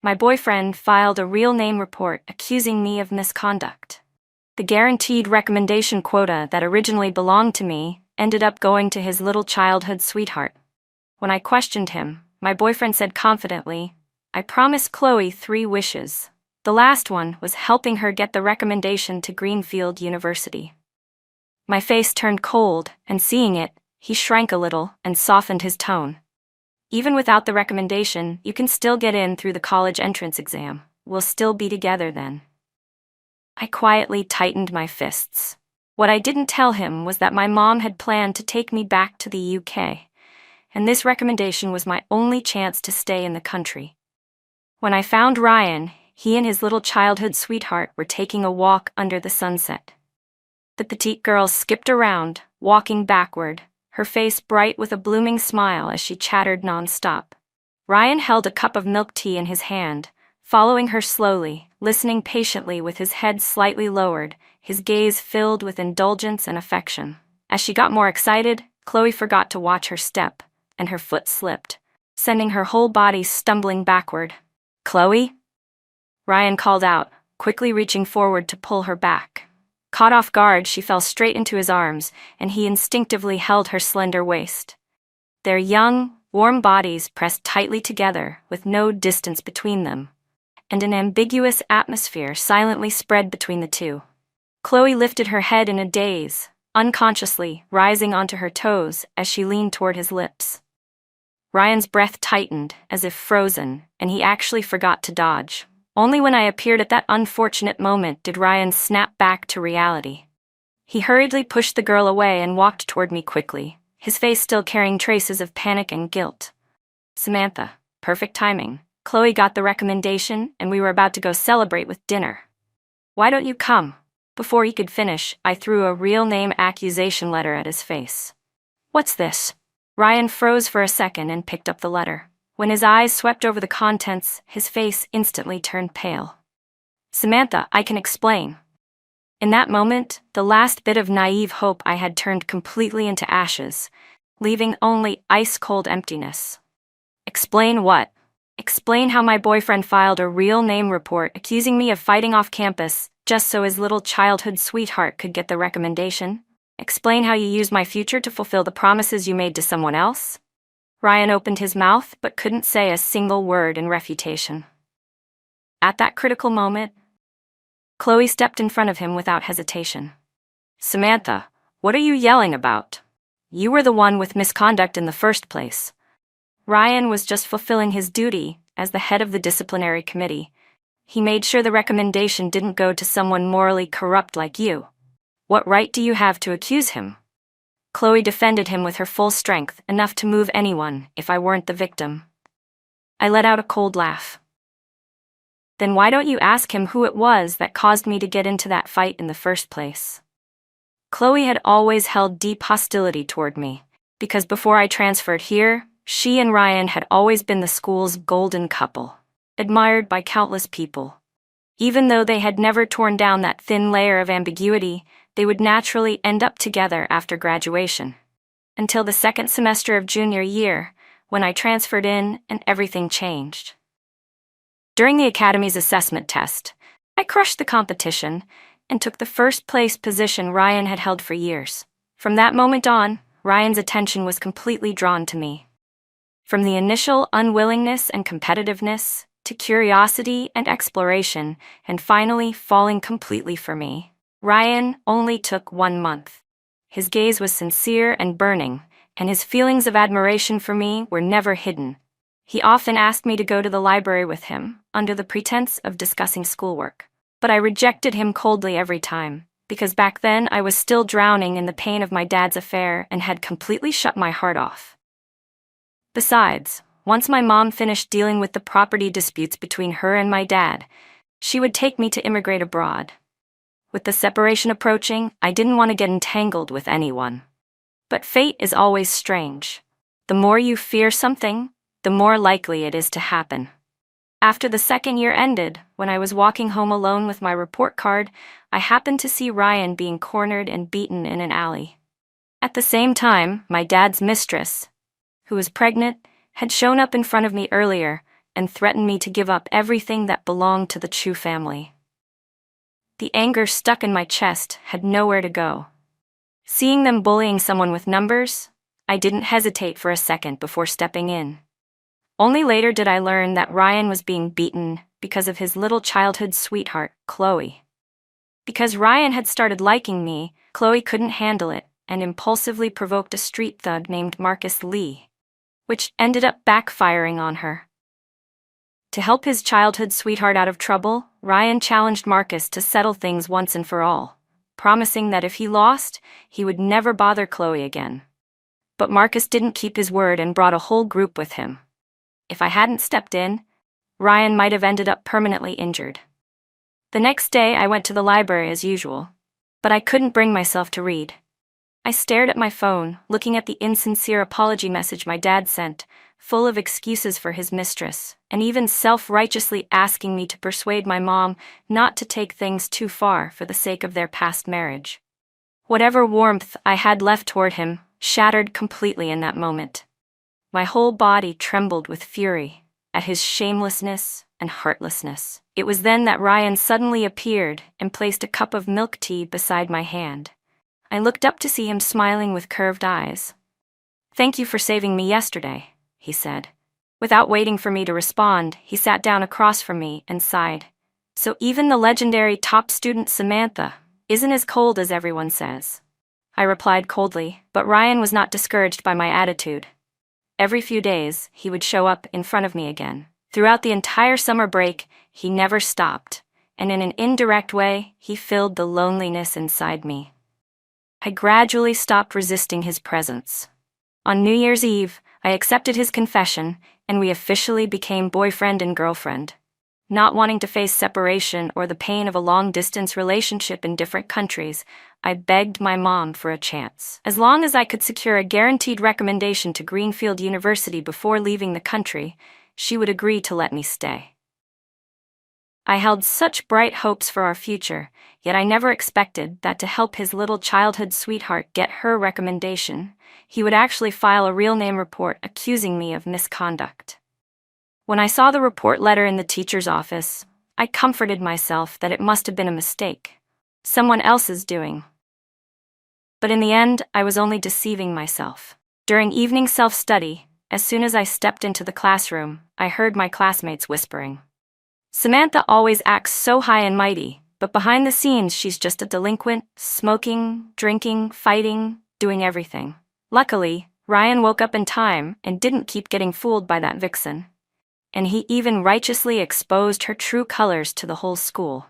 My boyfriend filed a real name report accusing me of misconduct. The guaranteed recommendation quota that originally belonged to me ended up going to his little childhood sweetheart. When I questioned him, my boyfriend said confidently, "I promised Chloe 3 wishes. The last one was helping her get the recommendation to Greenfield University." My face turned cold, and seeing it, he shrank a little and softened his tone. "Even without the recommendation, you can still get in through the college entrance exam. We'll still be together then." I quietly tightened my fists. What I didn't tell him was that my mom had planned to take me back to the UK, and this recommendation was my only chance to stay in the country. When I found Ryan, he and his little childhood sweetheart were taking a walk under the sunset. The petite girl skipped around, walking backward, her face bright with a blooming smile as she chattered nonstop. Ryan held a cup of milk tea in his hand, following her slowly, listening patiently with his head slightly lowered, his gaze filled with indulgence and affection. As she got more excited, Chloe forgot to watch her step, and her foot slipped, sending her whole body stumbling backward. "Chloe?" Ryan called out, quickly reaching forward to pull her back. Caught off guard, she fell straight into his arms, and he instinctively held her slender waist. Their young, warm bodies pressed tightly together, with no distance between them, and an ambiguous atmosphere silently spread between the two. Chloe lifted her head in a daze, unconsciously rising onto her toes as she leaned toward his lips. Ryan's breath tightened, as if frozen, and he actually forgot to dodge. Only when I appeared at that unfortunate moment did Ryan snap back to reality. He hurriedly pushed the girl away and walked toward me quickly, his face still carrying traces of panic and guilt. "Samantha, perfect timing. Chloe got the recommendation, and we were about to go celebrate with dinner. Why don't you come?" Before he could finish, I threw a real name accusation letter at his face. "What's this?" Ryan froze for a second and picked up the letter. When his eyes swept over the contents, his face instantly turned pale. "Samantha, I can explain." In that moment, the last bit of naive hope I had turned completely into ashes, leaving only ice-cold emptiness. "Explain what?" "Explain how my boyfriend filed a real name report accusing me of fighting off campus just so his little childhood sweetheart could get the recommendation. Explain how you used my future to fulfill the promises you made to someone else." Ryan opened his mouth but couldn't say a single word in refutation. At that critical moment, Chloe stepped in front of him without hesitation. "Samantha, what are you yelling about? You were the one with misconduct in the first place." Ryan was just fulfilling his duty as the head of the disciplinary committee. He made sure the recommendation didn't go to someone morally corrupt like you. "What right do you have to accuse him?" Chloe defended him with her full strength, enough to move anyone if I weren't the victim. I let out a cold laugh. "Then why don't you ask him who it was that caused me to get into that fight in the first place?" Chloe had always held deep hostility toward me, because before I transferred here, she and Ryan had always been the school's golden couple, admired by countless people. Even though they had never torn down that thin layer of ambiguity, they would naturally end up together after graduation. Until the second semester of junior year, when I transferred in and everything changed. During the Academy's assessment test, I crushed the competition and took the first place position Ryan had held for years. From that moment on, Ryan's attention was completely drawn to me. From the initial unwillingness and competitiveness, to curiosity and exploration, and finally falling completely for me, Ryan only took 1 month. His gaze was sincere and burning, and his feelings of admiration for me were never hidden. He often asked me to go to the library with him, under the pretense of discussing schoolwork. But I rejected him coldly every time, because back then I was still drowning in the pain of my dad's affair and had completely shut my heart off. Besides, once my mom finished dealing with the property disputes between her and my dad, she would take me to immigrate abroad. With the separation approaching, I didn't want to get entangled with anyone. But fate is always strange. The more you fear something, the more likely it is to happen. After the second year ended, when I was walking home alone with my report card, I happened to see Ryan being cornered and beaten in an alley. At the same time, my dad's mistress, who was pregnant, had shown up in front of me earlier, and threatened me to give up everything that belonged to the Chu family. The anger stuck in my chest had nowhere to go. Seeing them bullying someone with numbers, I didn't hesitate for a second before stepping in. Only later did I learn that Ryan was being beaten because of his little childhood sweetheart, Chloe. Because Ryan had started liking me, Chloe couldn't handle it and impulsively provoked a street thug named Marcus Lee, which ended up backfiring on her. To help his childhood sweetheart out of trouble, Ryan challenged Marcus to settle things once and for all, promising that if he lost, he would never bother Chloe again. But Marcus didn't keep his word and brought a whole group with him. If I hadn't stepped in, Ryan might have ended up permanently injured. The next day I went to the library as usual, but I couldn't bring myself to read. I stared at my phone, looking at the insincere apology message my dad sent, full of excuses for his mistress, and even self-righteously asking me to persuade my mom not to take things too far for the sake of their past marriage. Whatever warmth I had left toward him shattered completely in that moment. My whole body trembled with fury at his shamelessness and heartlessness. It was then that Ryan suddenly appeared and placed a cup of milk tea beside my hand. I looked up to see him smiling with curved eyes. "Thank you for saving me yesterday," he said. Without waiting for me to respond, he sat down across from me and sighed. "So even the legendary top student Samantha isn't as cold as everyone says," I replied coldly, but Ryan was not discouraged by my attitude. Every few days, he would show up in front of me again. Throughout the entire summer break, he never stopped, and in an indirect way, he filled the loneliness inside me. I gradually stopped resisting his presence. On New Year's Eve, I accepted his confession, and we officially became boyfriend and girlfriend. Not wanting to face separation or the pain of a long-distance relationship in different countries, I begged my mom for a chance. As long as I could secure a guaranteed recommendation to Greenfield University before leaving the country, she would agree to let me stay. I held such bright hopes for our future, yet I never expected that to help his little childhood sweetheart get her recommendation, he would actually file a real name report accusing me of misconduct. When I saw the report letter in the teacher's office, I comforted myself that it must have been a mistake, someone else's doing. But in the end, I was only deceiving myself. During evening self-study, as soon as I stepped into the classroom, I heard my classmates whispering, "Samantha always acts so high and mighty, but behind the scenes she's just a delinquent, smoking, drinking, fighting, doing everything." Luckily, Ryan woke up in time and didn't keep getting fooled by that vixen. And he even righteously exposed her true colors to the whole school.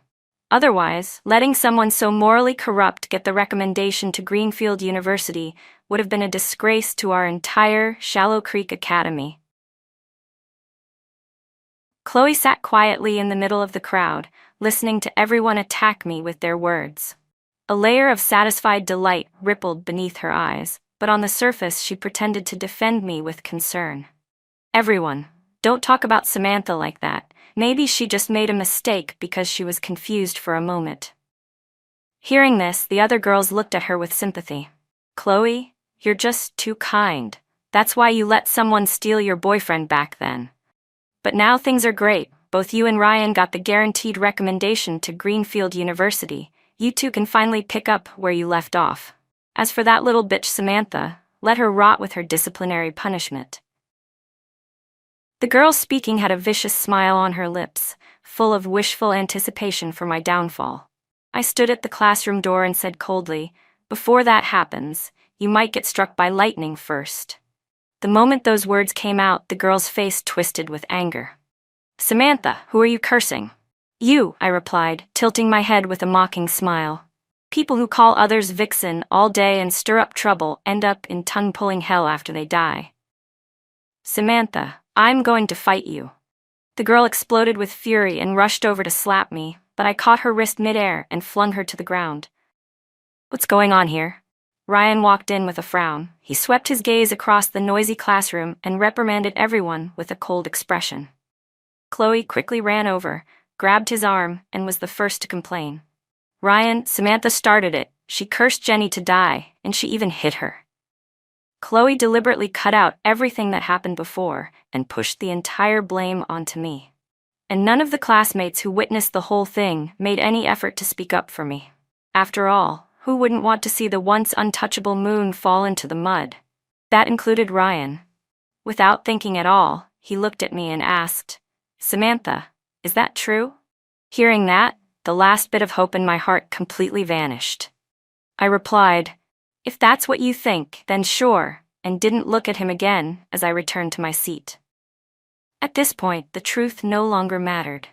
Otherwise, letting someone so morally corrupt get the recommendation to Greenfield University would have been a disgrace to our entire Shallow Creek Academy. Chloe sat quietly in the middle of the crowd, listening to everyone attack me with their words. A layer of satisfied delight rippled beneath her eyes, but on the surface she pretended to defend me with concern. "Everyone, don't talk about Samantha like that. Maybe she just made a mistake because she was confused for a moment." Hearing this, the other girls looked at her with sympathy. "Chloe, you're just too kind. That's why you let someone steal your boyfriend back then. But now things are great. Both you and Ryan got the guaranteed recommendation to Greenfield University. You two can finally pick up where you left off. As for that little bitch Samantha, let her rot with her disciplinary punishment." The girl speaking had a vicious smile on her lips, full of wishful anticipation for my downfall. I stood at the classroom door and said coldly, "Before that happens, you might get struck by lightning first." The moment those words came out, the girl's face twisted with anger. "Samantha, who are you cursing?" "You," I replied, tilting my head with a mocking smile. "People who call others vixen all day and stir up trouble end up in tongue-pulling hell after they die. Samantha, I'm going to fight you." The girl exploded with fury and rushed over to slap me, but I caught her wrist midair and flung her to the ground. "What's going on here?" Ryan walked in with a frown. He swept his gaze across the noisy classroom and reprimanded everyone with a cold expression. Chloe quickly ran over, grabbed his arm, and was the first to complain. "Ryan, Samantha started it. She cursed Jenny to die, and she even hit her." Chloe deliberately cut out everything that happened before and pushed the entire blame onto me. And none of the classmates who witnessed the whole thing made any effort to speak up for me. After all, who wouldn't want to see the once untouchable moon fall into the mud? That included Ryan. Without thinking at all, he looked at me and asked, "Samantha, is that true?" Hearing that, the last bit of hope in my heart completely vanished. I replied, "If that's what you think, then sure," and didn't look at him again as I returned to my seat. At this point, the truth no longer mattered.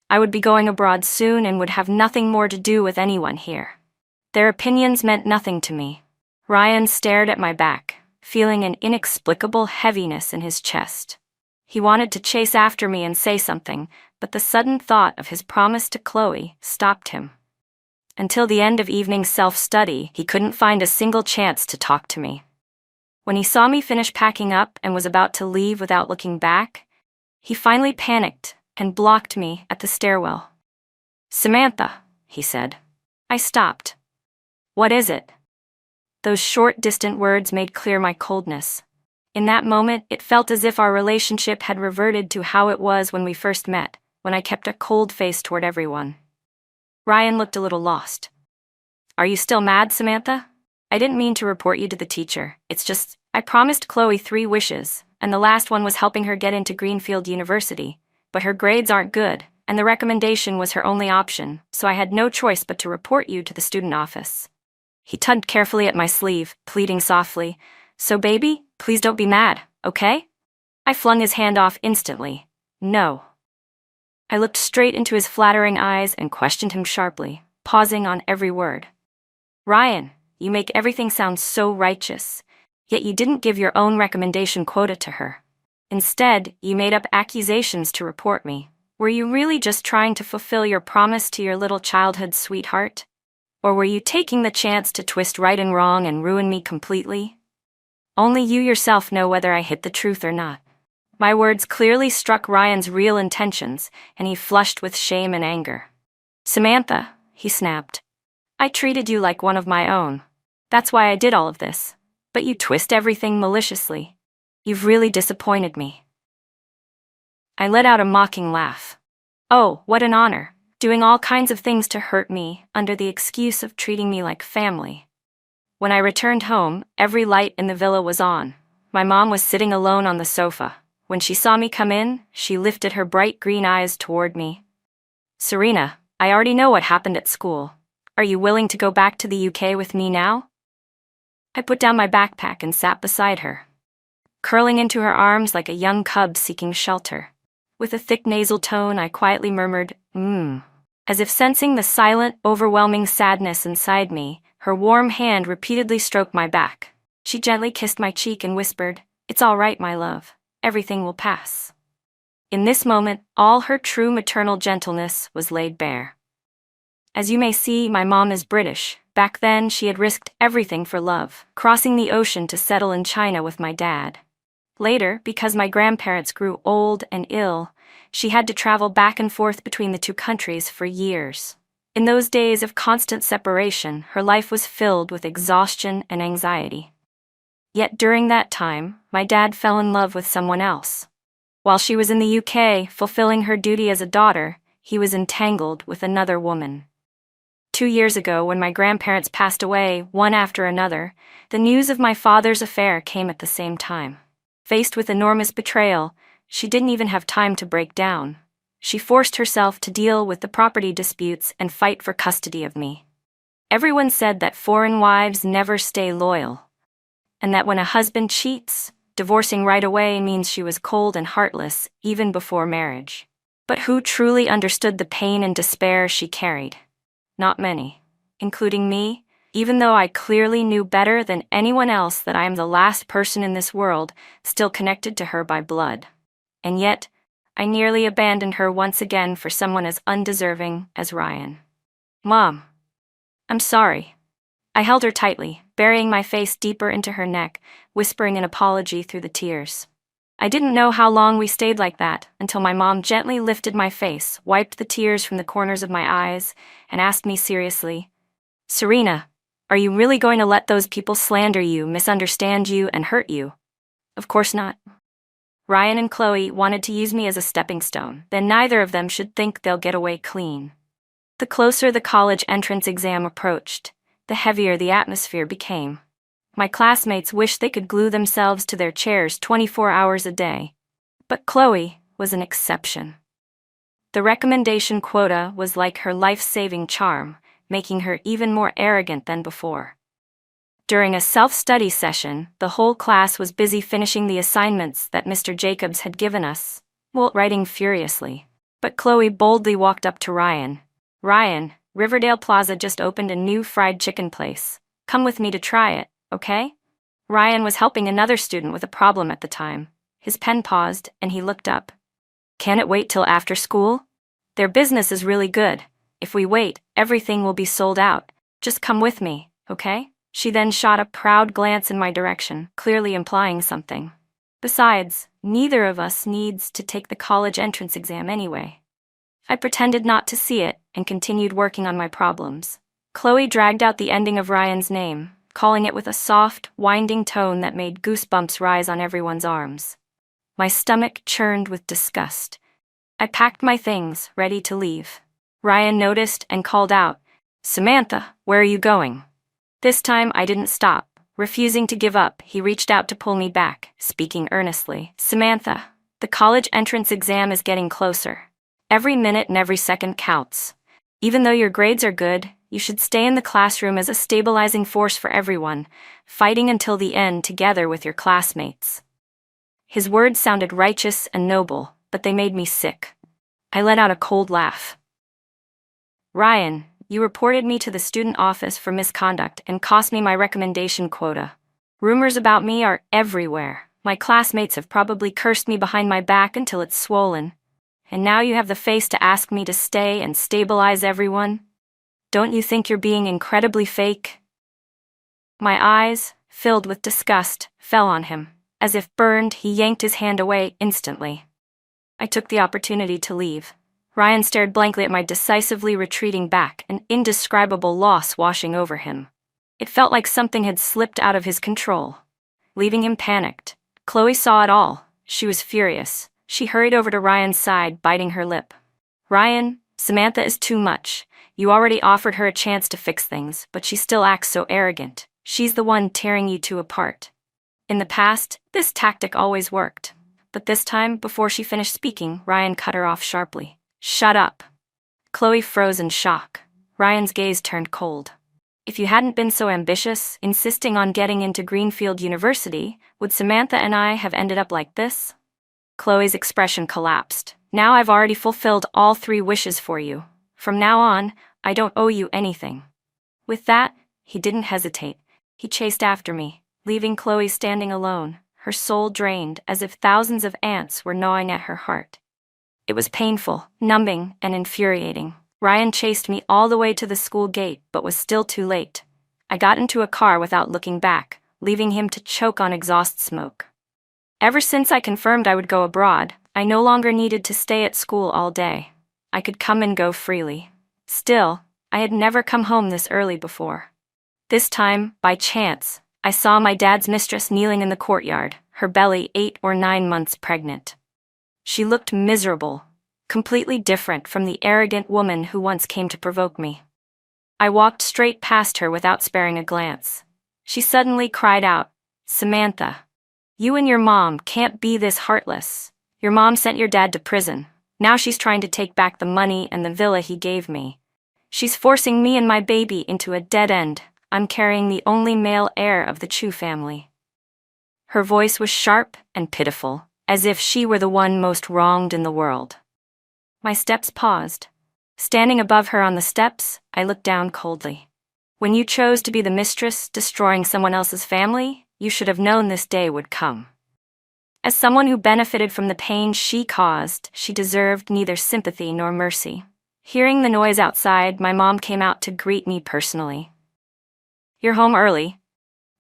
I would be going abroad soon and would have nothing more to do with anyone here. Their opinions meant nothing to me. Ryan stared at my back, feeling an inexplicable heaviness in his chest. He wanted to chase after me and say something, but the sudden thought of his promise to Chloe stopped him. Until the end of evening self-study, he couldn't find a single chance to talk to me. When he saw me finish packing up and was about to leave without looking back, he finally panicked and blocked me at the stairwell. "Samantha," he said. I stopped. "What is it?" Those short, distant words made clear my coldness. In that moment, it felt as if our relationship had reverted to how it was when we first met, when I kept a cold face toward everyone. Ryan looked a little lost. "Are you still mad, Samantha? I didn't mean to report you to the teacher. It's just, I promised Chloe 3 wishes, and the last one was helping her get into Greenfield University, but her grades aren't good, and the recommendation was her only option, so I had no choice but to report you to the student office." He tugged carefully at my sleeve, pleading softly, "So baby, please don't be mad, okay?" I flung his hand off instantly. "No." I looked straight into his flattering eyes and questioned him sharply, pausing on every word. "Ryan, you make everything sound so righteous, yet you didn't give your own recommendation quota to her. Instead, you made up accusations to report me. Were you really just trying to fulfill your promise to your little childhood sweetheart? Or were you taking the chance to twist right and wrong and ruin me completely? Only you yourself know whether I hid the truth or not." My words clearly struck Ryan's real intentions, and he flushed with shame and anger. "Samantha," he snapped, "I treated you like one of my own. That's why I did all of this. But you twist everything maliciously. You've really disappointed me." I let out a mocking laugh. "Oh, what an honor, doing all kinds of things to hurt me under the excuse of treating me like family." When I returned home, every light in the villa was on. My mom was sitting alone on the sofa. When she saw me come in, she lifted her bright green eyes toward me. "Serena, I already know what happened at school. Are you willing to go back to the UK with me now?" I put down my backpack and sat beside her, curling into her arms like a young cub seeking shelter. With a thick nasal tone, I quietly murmured, as if sensing the silent, overwhelming sadness inside me. Her warm hand repeatedly stroked my back. She gently kissed my cheek and whispered, "It's all right, my love. Everything will pass." In this moment, all her true maternal gentleness was laid bare. As you may see, my mom is British. Back then, she had risked everything for love, crossing the ocean to settle in China with my dad. Later, because my grandparents grew old and ill, she had to travel back and forth between the 2 countries for years. In those days of constant separation, her life was filled with exhaustion and anxiety. Yet during that time, my dad fell in love with someone else. While she was in the UK, fulfilling her duty as a daughter, he was entangled with another woman. 2 years ago, when my grandparents passed away, one after another, the news of my father's affair came at the same time. Faced with enormous betrayal, she didn't even have time to break down. She forced herself to deal with the property disputes and fight for custody of me. Everyone said that foreign wives never stay loyal, and that when a husband cheats, divorcing right away means she was cold and heartless even before marriage. But who truly understood the pain and despair she carried? Not many, including me, even though I clearly knew better than anyone else that I am the last person in this world still connected to her by blood. And yet, I nearly abandoned her once again for someone as undeserving as Ryan. "Mom, I'm sorry." I held her tightly, burying my face deeper into her neck, whispering an apology through the tears. I didn't know how long we stayed like that until my mom gently lifted my face, wiped the tears from the corners of my eyes, and asked me seriously, "Serena, Are you really going to let those people slander you, misunderstand you, and hurt you? Of course not. Ryan and Chloe wanted to use me as a stepping stone, then neither of them should think they'll get away clean. The closer the college entrance exam approached, the heavier the atmosphere became. My classmates wished they could glue themselves to their chairs 24 hours a day. But Chloe was an exception. The recommendation quota was like her life-saving charm, making her even more arrogant than before. During a self-study session, the whole class was busy finishing the assignments that Mr. Jacobs had given us, writing furiously. But Chloe boldly walked up to Ryan. Ryan, Riverdale Plaza just opened a new fried chicken place. Come with me to try it, okay? Ryan was helping another student with a problem at the time. His pen paused, and he looked up. Can it wait till after school? Their business is really good. If we wait, everything will be sold out. Just come with me, okay? She then shot a proud glance in my direction, clearly implying something. Besides, neither of us needs to take the college entrance exam anyway. I pretended not to see it and continued working on my problems. Chloe dragged out the ending of Ryan's name, calling it with a soft, winding tone that made goosebumps rise on everyone's arms. My stomach churned with disgust. I packed my things, ready to leave. Ryan noticed and called out, Samantha, where are you going? This time I didn't stop. Refusing to give up, he reached out to pull me back, speaking earnestly. Samantha, the college entrance exam is getting closer. Every minute and every second counts. Even though your grades are good, you should stay in the classroom as a stabilizing force for everyone, fighting until the end together with your classmates. His words sounded righteous and noble, but they made me sick. I let out a cold laugh. Ryan, you reported me to the student office for misconduct and cost me my recommendation quota. Rumors about me are everywhere. My classmates have probably cursed me behind my back until it's swollen. And now you have the face to ask me to stay and stabilize everyone? Don't you think you're being incredibly fake? My eyes, filled with disgust, fell on him. As if burned, he yanked his hand away instantly. I took the opportunity to leave. Ryan stared blankly at my decisively retreating back, an indescribable loss washing over him. It felt like something had slipped out of his control, leaving him panicked. Chloe saw it all. She was furious. She hurried over to Ryan's side, biting her lip. Ryan, Samantha is too much. You already offered her a chance to fix things, but she still acts so arrogant. She's the one tearing you two apart. In the past, this tactic always worked. But this time, before she finished speaking, Ryan cut her off sharply. Shut up. Chloe froze in shock. Ryan's gaze turned cold. If you hadn't been so ambitious, insisting on getting into Greenfield University, would Samantha and I have ended up like this? Chloe's expression collapsed. Now I've already fulfilled all 3 wishes for you. From now on, I don't owe you anything. With that, he didn't hesitate. He chased after me, leaving Chloe standing alone, her soul drained as if thousands of ants were gnawing at her heart. It was painful, numbing, and infuriating. Ryan chased me all the way to the school gate, but was still too late. I got into a car without looking back, leaving him to choke on exhaust smoke. Ever since I confirmed I would go abroad, I no longer needed to stay at school all day. I could come and go freely. Still, I had never come home this early before. This time, by chance, I saw my dad's mistress kneeling in the courtyard, her belly 8 or 9 months pregnant. She looked miserable, completely different from the arrogant woman who once came to provoke me. I walked straight past her without sparing a glance. She suddenly cried out, Samantha, you and your mom can't be this heartless. Your mom sent your dad to prison. Now she's trying to take back the money and the villa he gave me. She's forcing me and my baby into a dead end. I'm carrying the only male heir of the Chu family. Her voice was sharp and pitiful, as if she were the one most wronged in the world. My steps paused. Standing above her on the steps, I looked down coldly. When you chose to be the mistress, destroying someone else's family, you should have known this day would come. As someone who benefited from the pain she caused, she deserved neither sympathy nor mercy. Hearing the noise outside, my mom came out to greet me personally. You're home early.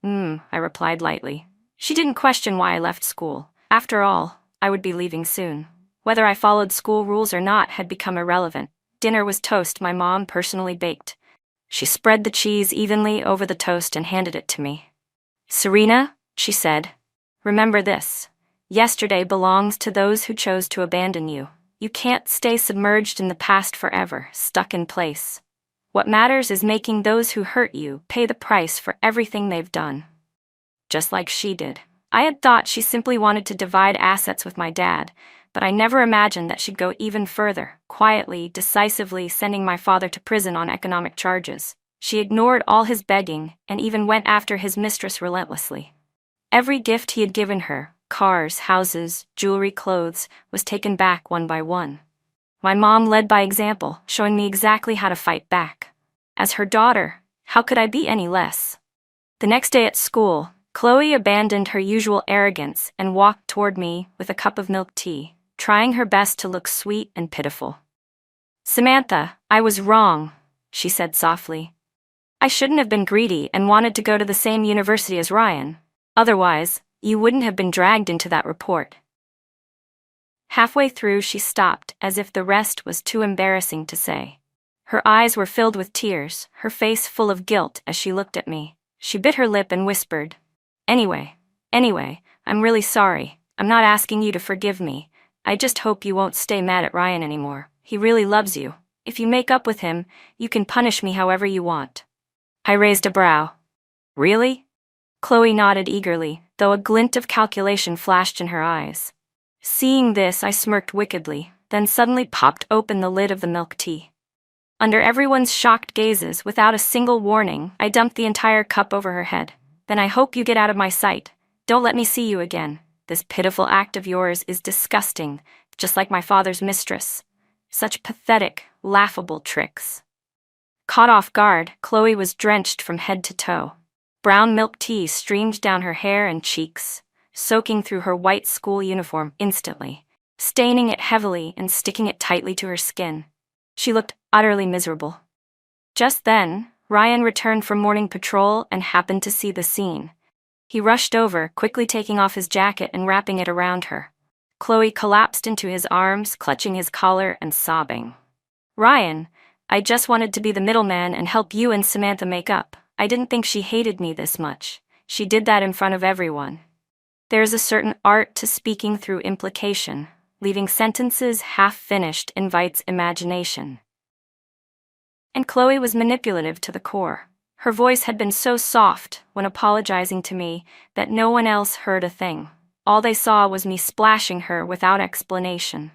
I replied lightly. She didn't question why I left school. After all, I would be leaving soon. Whether I followed school rules or not had become irrelevant. Dinner was toast my mom personally baked. She spread the cheese evenly over the toast and handed it to me. "Serena," she said, "remember this. Yesterday belongs to those who chose to abandon you. You can't stay submerged in the past forever, stuck in place. What matters is making those who hurt you pay the price for everything they've done." Just like she did. I had thought she simply wanted to divide assets with my dad, but I never imagined that she'd go even further, quietly, decisively sending my father to prison on economic charges. She ignored all his begging and even went after his mistress relentlessly. Every gift he had given her, cars, houses, jewelry, clothes, was taken back one by one. My mom led by example, showing me exactly how to fight back. As her daughter, how could I be any less? The next day at school, Chloe abandoned her usual arrogance and walked toward me with a cup of milk tea, trying her best to look sweet and pitiful. "Samantha, I was wrong," she said softly. "I shouldn't have been greedy and wanted to go to the same university as Ryan. Otherwise, you wouldn't have been dragged into that report." Halfway through, she stopped, as if the rest was too embarrassing to say. Her eyes were filled with tears, her face full of guilt as she looked at me. She bit her lip and whispered, Anyway, I'm really sorry. I'm not asking you to forgive me. I just hope you won't stay mad at Ryan anymore. He really loves you. If you make up with him, you can punish me however you want." I raised a brow. "Really?" Chloe nodded eagerly, though a glint of calculation flashed in her eyes. Seeing this, I smirked wickedly, then suddenly popped open the lid of the milk tea. Under everyone's shocked gazes, without a single warning, I dumped the entire cup over her head. "Then I hope you get out of my sight. Don't let me see you again. This pitiful act of yours is disgusting, just like my father's mistress. Such pathetic, laughable tricks." Caught off guard, Chloe was drenched from head to toe. Brown milk tea streamed down her hair and cheeks, soaking through her white school uniform instantly, staining it heavily and sticking it tightly to her skin. She looked utterly miserable. Just then, Ryan returned from morning patrol and happened to see the scene. He rushed over, quickly taking off his jacket and wrapping it around her. Chloe collapsed into his arms, clutching his collar and sobbing. "Ryan, I just wanted to be the middleman and help you and Samantha make up. I didn't think she hated me this much. She did that in front of everyone." There is a certain art to speaking through implication. Leaving sentences half-finished invites imagination. And Chloe was manipulative to the core. Her voice had been so soft when apologizing to me that no one else heard a thing. All they saw was me splashing her without explanation.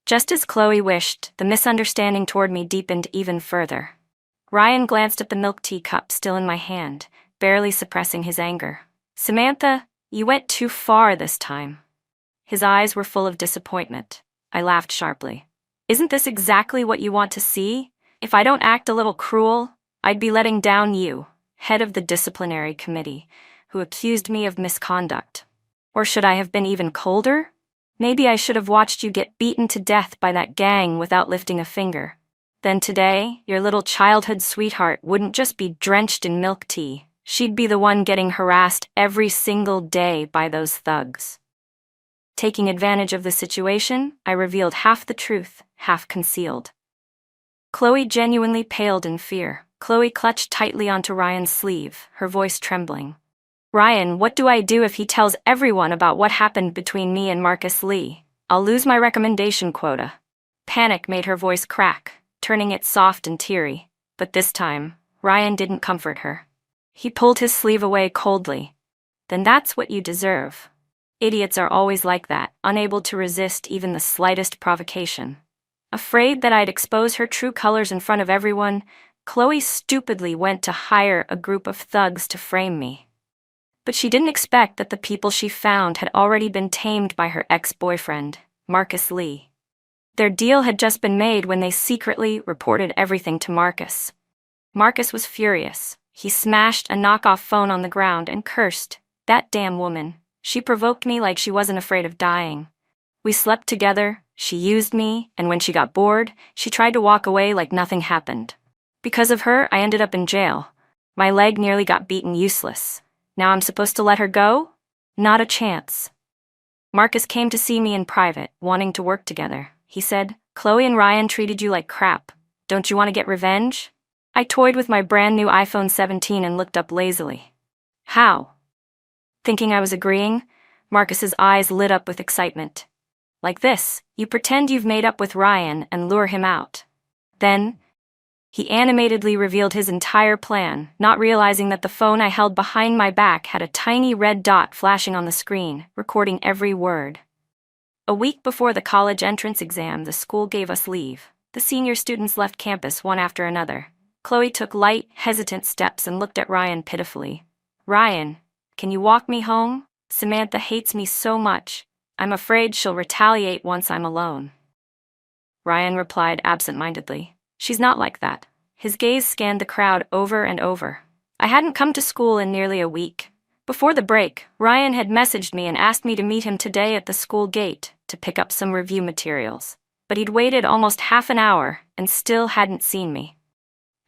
Just as Chloe wished, the misunderstanding toward me deepened even further. Ryan glanced at the milk tea cup still in my hand, barely suppressing his anger. "Samantha, you went too far this time." His eyes were full of disappointment. I laughed sharply. "Isn't this exactly what you want to see? If I don't act a little cruel, I'd be letting down you, head of the disciplinary committee, who accused me of misconduct. Or should I have been even colder? Maybe I should have watched you get beaten to death by that gang without lifting a finger. Then today, your little childhood sweetheart wouldn't just be drenched in milk tea. She'd be the one getting harassed every single day by those thugs." Taking advantage of the situation, I revealed half the truth, half concealed. Chloe genuinely paled in fear. Chloe clutched tightly onto Ryan's sleeve, her voice trembling. "Ryan, what do I do if he tells everyone about what happened between me and Marcus Lee? I'll lose my recommendation quota." Panic made her voice crack, turning it soft and teary. But this time, Ryan didn't comfort her. He pulled his sleeve away coldly. "Then that's what you deserve." Idiots are always like that, unable to resist even the slightest provocation. Afraid that I'd expose her true colors in front of everyone, Chloe stupidly went to hire a group of thugs to frame me. But she didn't expect that the people she found had already been tamed by her ex-boyfriend, Marcus Lee. Their deal had just been made when they secretly reported everything to Marcus. Marcus was furious. He smashed a knockoff phone on the ground and cursed, "That damn woman. She provoked me like she wasn't afraid of dying. We slept together, she used me, and when she got bored, she tried to walk away like nothing happened. Because of her, I ended up in jail. My leg nearly got beaten useless. Now I'm supposed to let her go? Not a chance." Marcus came to see me in private, wanting to work together. He said, "Chloe and Ryan treated you like crap. Don't you want to get revenge?" I toyed with my brand new iPhone 17 and looked up lazily. How? Thinking I was agreeing, Marcus's eyes lit up with excitement. Like this, you pretend you've made up with Ryan and lure him out. Then, he animatedly revealed his entire plan, not realizing that the phone I held behind my back had a tiny red dot flashing on the screen, recording every word. A week before the college entrance exam, the school gave us leave. The senior students left campus one after another. Chloe took light, hesitant steps and looked at Ryan pitifully. Ryan, can you walk me home? Samantha hates me so much. I'm afraid she'll retaliate once I'm alone. Ryan replied absent-mindedly. She's not like that. His gaze scanned the crowd over and over. I hadn't come to school in nearly a week. Before the break, Ryan had messaged me and asked me to meet him today at the school gate to pick up some review materials. But he'd waited almost half an hour and still hadn't seen me.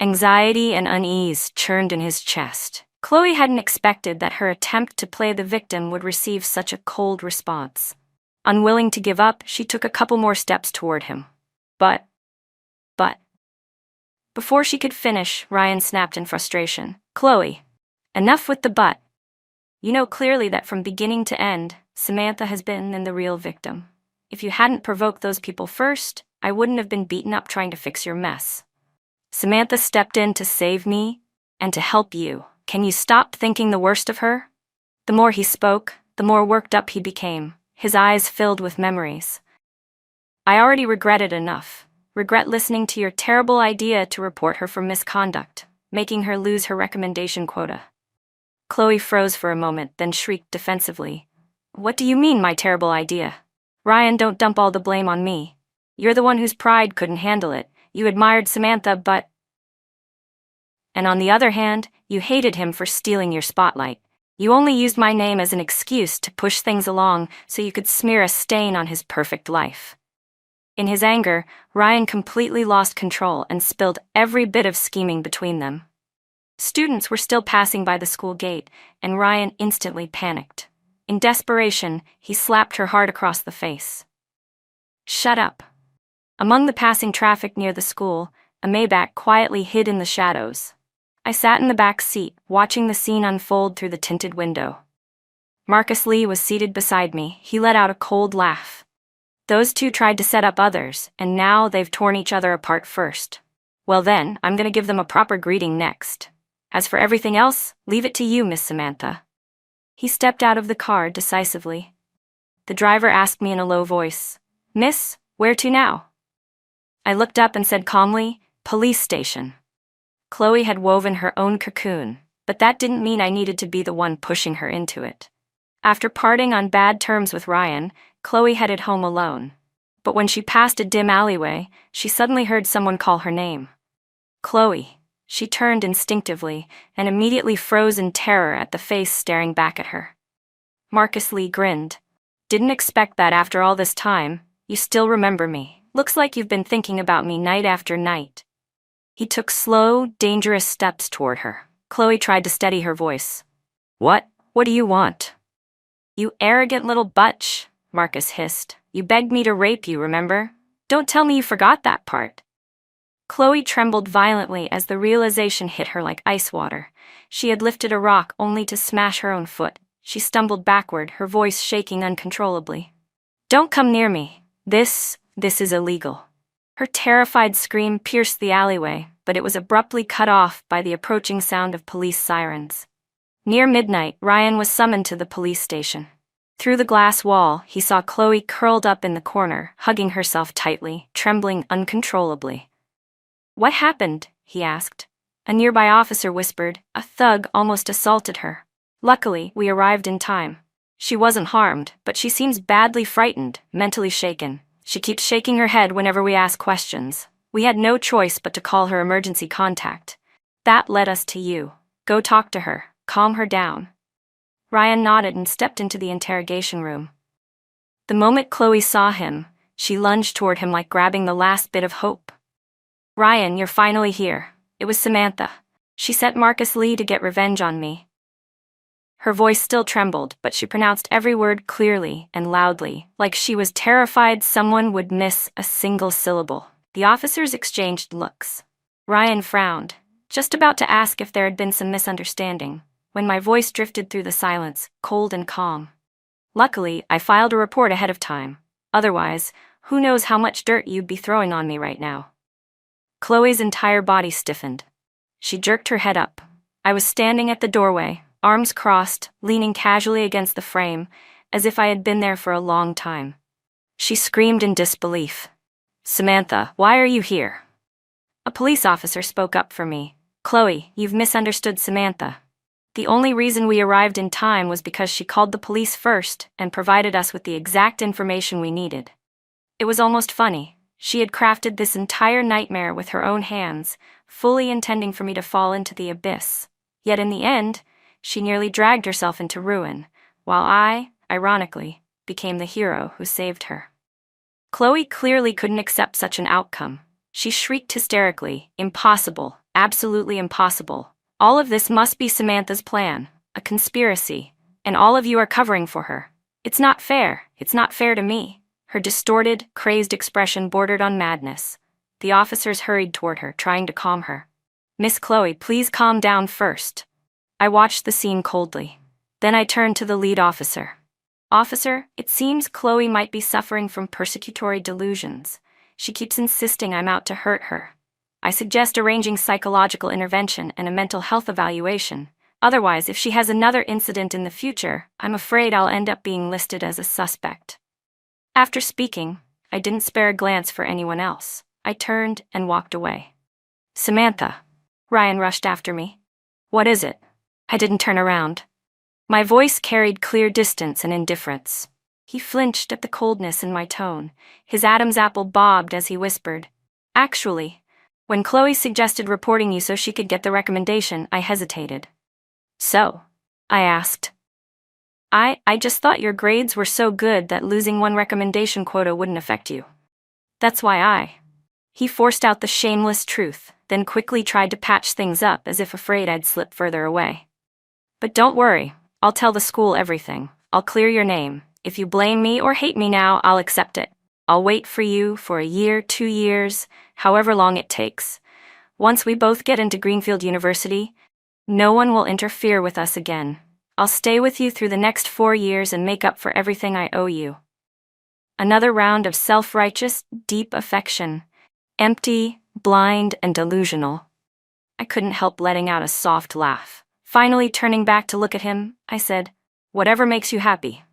Anxiety and unease churned in his chest. Chloe hadn't expected that her attempt to play the victim would receive such a cold response. Unwilling to give up, she took a couple more steps toward him. But. Before she could finish, Ryan snapped in frustration. Chloe, enough with the but. You know clearly that from beginning to end, Samantha has been the real victim. If you hadn't provoked those people first, I wouldn't have been beaten up trying to fix your mess. Samantha stepped in to save me and to help you. Can you stop thinking the worst of her? The more he spoke, the more worked up he became, his eyes filled with memories. I already regretted enough. Regret listening to your terrible idea to report her for misconduct, making her lose her recommendation quota. Chloe froze for a moment, then shrieked defensively. What do you mean, my terrible idea? Ryan, don't dump all the blame on me. You're the one whose pride couldn't handle it. You admired Samantha, but... And on the other hand, you hated him for stealing your spotlight. You only used my name as an excuse to push things along so you could smear a stain on his perfect life. In his anger, Ryan completely lost control and spilled every bit of scheming between them. Students were still passing by the school gate, and Ryan instantly panicked. In desperation, he slapped her hard across the face. Shut up. Among the passing traffic near the school, a Maybach quietly hid in the shadows. I sat in the back seat, watching the scene unfold through the tinted window. Marcus Lee was seated beside me. He let out a cold laugh. Those two tried to set up others, and now they've torn each other apart first. Well then, I'm gonna give them a proper greeting next. As for everything else, leave it to you, Miss Samantha. He stepped out of the car decisively. The driver asked me in a low voice, Miss, where to now? I looked up and said calmly, Police station. Chloe had woven her own cocoon, but that didn't mean I needed to be the one pushing her into it. After parting on bad terms with Ryan, Chloe headed home alone. But when she passed a dim alleyway, she suddenly heard someone call her name. Chloe. She turned instinctively and immediately froze in terror at the face staring back at her. Marcus Lee grinned. Didn't expect that after all this time. You still remember me. Looks like you've been thinking about me night after night. He took slow, dangerous steps toward her. Chloe tried to steady her voice. What? What do you want? You arrogant little butch, Marcus hissed. You begged me to rape you, remember? Don't tell me you forgot that part. Chloe trembled violently as the realization hit her like ice water. She had lifted a rock only to smash her own foot. She stumbled backward, her voice shaking uncontrollably. Don't come near me. This is illegal. Her terrified scream pierced the alleyway, but it was abruptly cut off by the approaching sound of police sirens. Near midnight, Ryan was summoned to the police station. Through the glass wall, he saw Chloe curled up in the corner, hugging herself tightly, trembling uncontrollably. What happened? He asked. A nearby officer whispered, a thug almost assaulted her. Luckily, we arrived in time. She wasn't harmed, but she seems badly frightened, mentally shaken. She keeps shaking her head whenever we ask questions. We had no choice but to call her emergency contact. That led us to you. Go talk to her. Calm her down. Ryan nodded and stepped into the interrogation room. The moment Chloe saw him, she lunged toward him like grabbing the last bit of hope. Ryan, you're finally here. It was Samantha. She sent Marcus Lee to get revenge on me. Her voice still trembled, but she pronounced every word clearly and loudly, like she was terrified someone would miss a single syllable. The officers exchanged looks. Ryan frowned. just about to ask if there had been some misunderstanding, when my voice drifted through the silence, cold and calm. Luckily, I filed a report ahead of time. Otherwise, who knows how much dirt you'd be throwing on me right now. Chloe's entire body stiffened. She jerked her head up. I was standing at the doorway, arms crossed, leaning casually against the frame, as if I had been there for a long time. She screamed in disbelief. "Samantha, why are you here?" A police officer spoke up for me. "Chloe, you've misunderstood Samantha. The only reason we arrived in time was because she called the police first and provided us with the exact information we needed." It was almost funny. She had crafted this entire nightmare with her own hands, fully intending for me to fall into the abyss. Yet in the end, she nearly dragged herself into ruin, while I, ironically, became the hero who saved her. Chloe clearly couldn't accept such an outcome. She shrieked hysterically, "Impossible, absolutely impossible. All of this must be Samantha's plan, a conspiracy, and all of you are covering for her. It's not fair to me." Her distorted, crazed expression bordered on madness. The officers hurried toward her, trying to calm her. "Miss Chloe, please calm down first." I watched the scene coldly. Then I turned to the lead officer. "Officer, it seems Chloe might be suffering from persecutory delusions. She keeps insisting I'm out to hurt her. I suggest arranging psychological intervention and a mental health evaluation. Otherwise, if she has another incident in the future, I'm afraid I'll end up being listed as a suspect." After speaking, I didn't spare a glance for anyone else. I turned and walked away. "Samantha." Ryan rushed after me. "What is it?" I didn't turn around. My voice carried clear distance and indifference. He flinched at the coldness in my tone. His Adam's apple bobbed as he whispered, "Actually, when Chloe suggested reporting you so she could get the recommendation, I hesitated." "So?" I asked. I just thought your grades were so good that losing one recommendation quota wouldn't affect you. That's why He forced out the shameless truth, then quickly tried to patch things up as if afraid I'd slip further away. "But don't worry, I'll tell the school everything. I'll clear your name. If you blame me or hate me now, I'll accept it. I'll wait for you for a year, 2 years, however long it takes. Once we both get into Greenfield University, no one will interfere with us again. I'll stay with you through the next 4 years and make up for everything I owe you." Another round of self-righteous, deep affection. Empty, blind, and delusional. I couldn't help letting out a soft laugh. Finally turning back to look at him, I said, "Whatever makes you happy."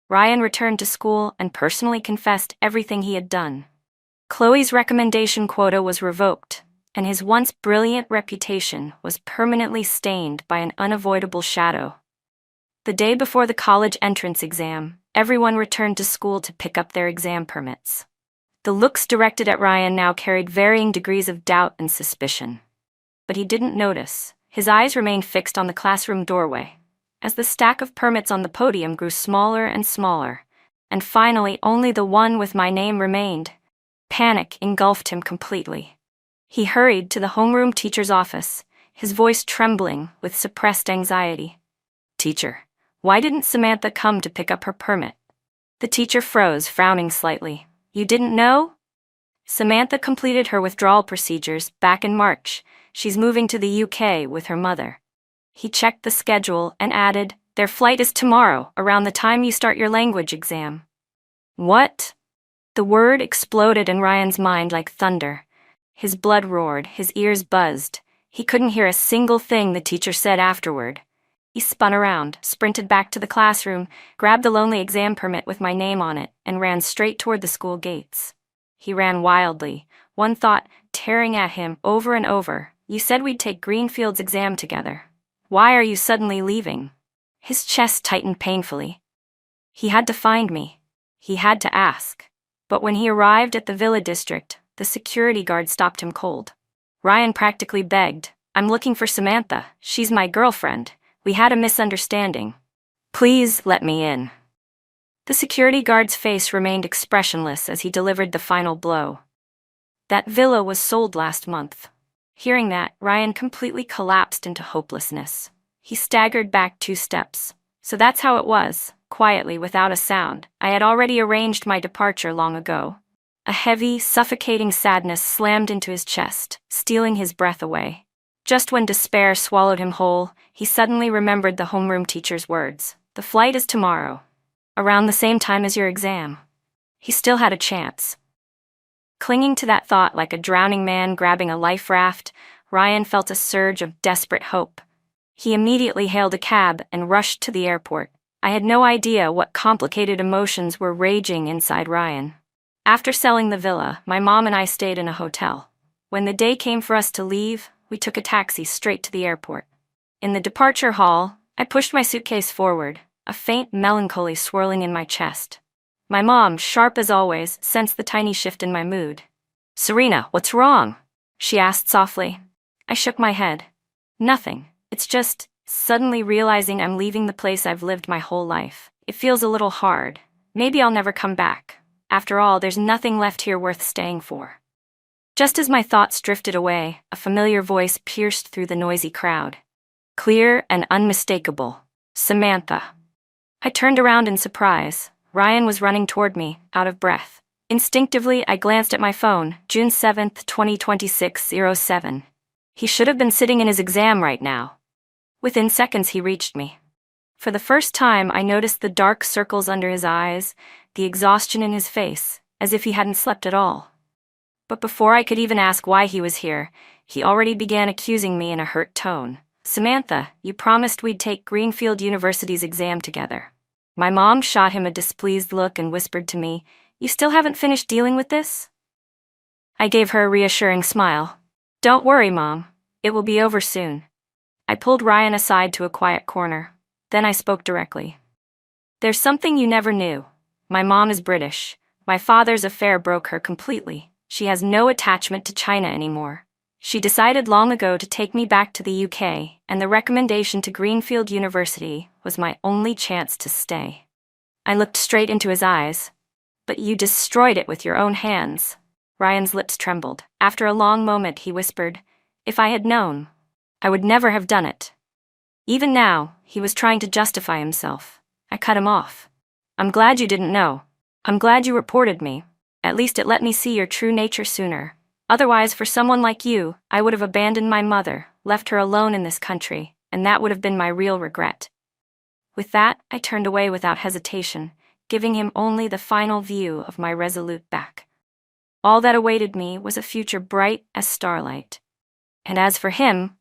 Ryan returned to school and personally confessed everything he had done. Chloe's recommendation quota was revoked, and his once brilliant reputation was permanently stained by an unavoidable shadow. The day before the college entrance exam, everyone returned to school to pick up their exam permits. The looks directed at Ryan now carried varying degrees of doubt and suspicion. But he didn't notice. His eyes remained fixed on the classroom doorway, as the stack of permits on the podium grew smaller and smaller, and finally only the one with my name remained. Panic engulfed him completely. He hurried to the homeroom teacher's office, his voice trembling with suppressed anxiety. "Teacher, why didn't Samantha come to pick up her permit?" The teacher froze, frowning slightly. "You didn't know? Samantha completed her withdrawal procedures back in March. She's moving to the UK with her mother." He checked the schedule and added, "Their flight is tomorrow, around the time you start your language exam." "What?" The word exploded in Ryan's mind like thunder. His blood roared, his ears buzzed. He couldn't hear a single thing the teacher said afterward. He spun around, sprinted back to the classroom, grabbed the lonely exam permit with my name on it, and ran straight toward the school gates. He ran wildly, one thought tearing at him over and over. "You said we'd take Greenfield's exam together. Why are you suddenly leaving?" His chest tightened painfully. He had to find me. He had to ask. But when he arrived at the Villa District, the security guard stopped him cold. Ryan practically begged, "I'm looking for Samantha. She's my girlfriend. We had a misunderstanding. Please let me in." The security guard's face remained expressionless as he delivered the final blow. That villa was sold last month. Hearing that, Ryan completely collapsed into hopelessness. He staggered back 2 steps. "So that's how it was," quietly, without a sound. "I had already arranged my departure long ago." A heavy, suffocating sadness slammed into his chest, stealing his breath away. Just when despair swallowed him whole, he suddenly remembered the homeroom teacher's words. "The flight is tomorrow, around the same time as your exam." He still had a chance. Clinging to that thought like a drowning man grabbing a life raft, Ryan felt a surge of desperate hope. He immediately hailed a cab and rushed to the airport. I had no idea what complicated emotions were raging inside Ryan. After selling the villa, my mom and I stayed in a hotel. When the day came for us to leave, we took a taxi straight to the airport. In the departure hall, I pushed my suitcase forward, a faint melancholy swirling in my chest. My mom, sharp as always, sensed the tiny shift in my mood. "Serena, what's wrong?" she asked softly. I shook my head. "Nothing. It's just suddenly realizing I'm leaving the place I've lived my whole life. It feels a little hard. Maybe I'll never come back. After all, there's nothing left here worth staying for." Just as my thoughts drifted away, a familiar voice pierced through the noisy crowd. Clear and unmistakable. "Samantha." I turned around in surprise. Ryan was running toward me, out of breath. Instinctively, I glanced at my phone, June 7th, 2026, 07. He should have been sitting in his exam right now. Within seconds, he reached me. For the first time, I noticed the dark circles under his eyes, the exhaustion in his face, as if he hadn't slept at all. But before I could even ask why he was here, he already began accusing me in a hurt tone. "Samantha, you promised we'd take Greenfield University's exam together." My mom shot him a displeased look and whispered to me, "You still haven't finished dealing with this?" I gave her a reassuring smile. "Don't worry, Mom. It will be over soon." I pulled Ryan aside to a quiet corner. Then I spoke directly. "There's something you never knew. My mom is British. My father's affair broke her completely. She has no attachment to China anymore. She decided long ago to take me back to the UK, and the recommendation to Greenfield University was my only chance to stay." I looked straight into his eyes. "But you destroyed it with your own hands." Ryan's lips trembled. After a long moment, he whispered, "If I had known, I would never have done it." Even now, he was trying to justify himself. I cut him off. "I'm glad you didn't know. I'm glad you reported me. At least it let me see your true nature sooner. Otherwise, for someone like you, I would have abandoned my mother, left her alone in this country, and that would have been my real regret." With that, I turned away without hesitation, giving him only the final view of my resolute back. All that awaited me was a future bright as starlight. And as for him,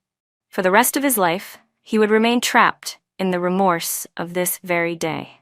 for the rest of his life, he would remain trapped in the remorse of this very day.